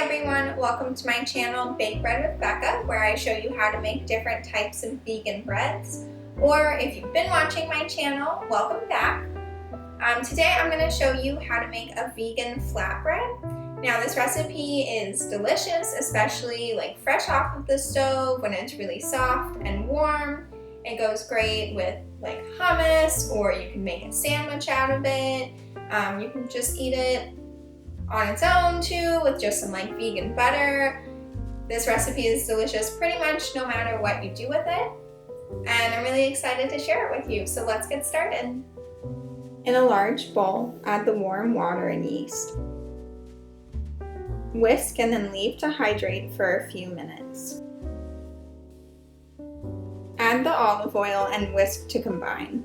everyone, welcome to my channel Bake Bread with Becca, where I show you how to make different types of vegan breads. Or if you've been watching my channel, welcome back. Today I'm going to show you how to make a vegan flatbread. Now this recipe is delicious, especially like fresh off of the stove when it's really soft and warm. It goes great with like hummus, or you can make a sandwich out of it. You can just eat it on its own too, with just some like vegan butter. This recipe is delicious pretty much no matter what you do with it, and I'm really excited to share it with you. So let's get started. In a large bowl, add the warm water and yeast. Whisk and then leave to hydrate for a few minutes. Add the olive oil and whisk to combine.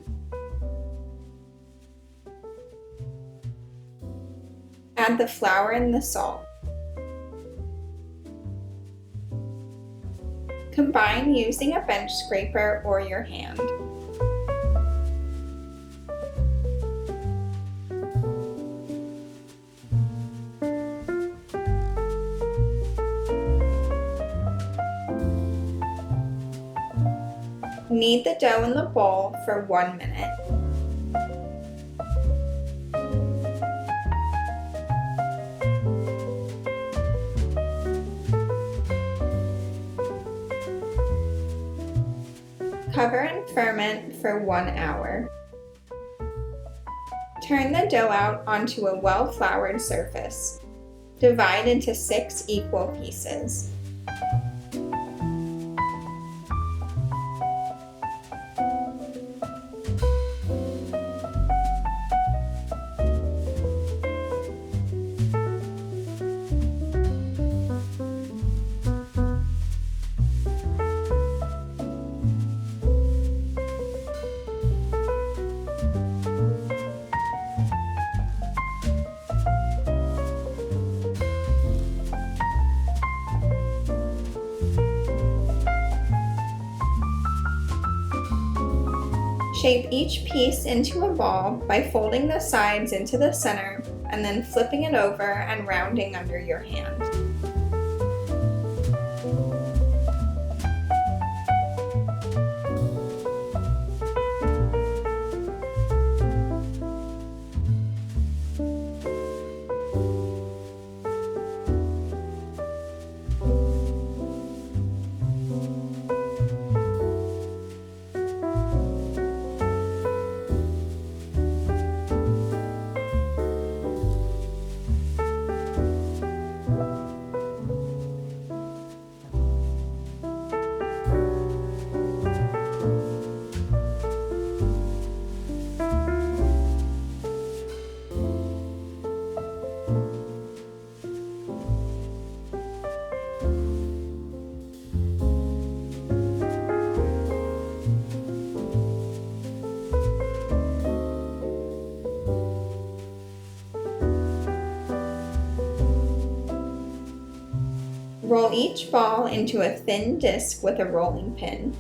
Add the flour and the salt. Combine using a bench scraper or your hand. Knead the dough in the bowl for 1 minute. Cover and ferment for 1 hour. Turn the dough out onto a well-floured surface. Divide into 6 equal pieces. Shape each piece into a ball by folding the sides into the center and then flipping it over and rounding under your hand. Roll each ball into a thin disc with a rolling pin.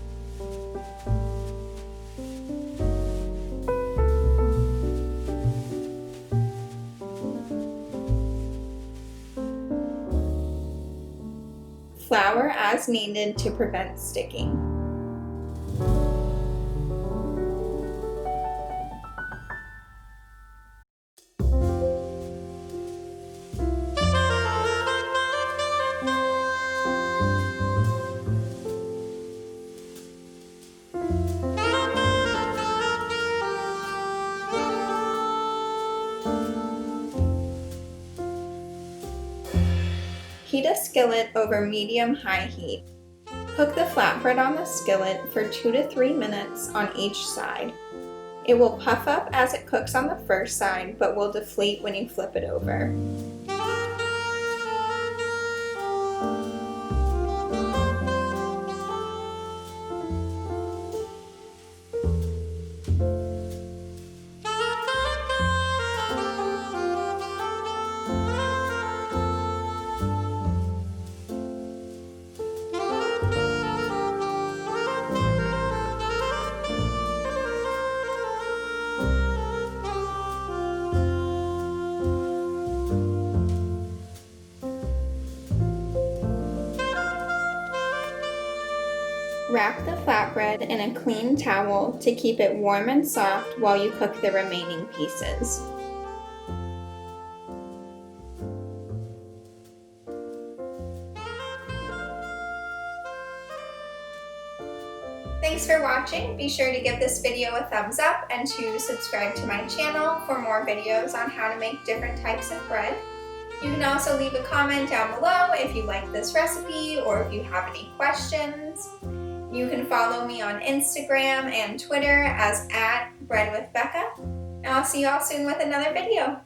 Flour as needed to prevent sticking. Heat a skillet over medium-high heat. Cook the flatbread on the skillet for 2 to 3 minutes on each side. It will puff up as it cooks on the first side, but will deflate when you flip it over. Wrap the flatbread in a clean towel to keep it warm and soft while you cook the remaining pieces. Thanks for watching. Be sure to give this video a thumbs up and to subscribe to my channel for more videos on how to make different types of bread. You can also leave a comment down below if you like this recipe or if you have any questions. You can follow me on Instagram and Twitter as @breadwithbecca. And I'll see you all soon with another video.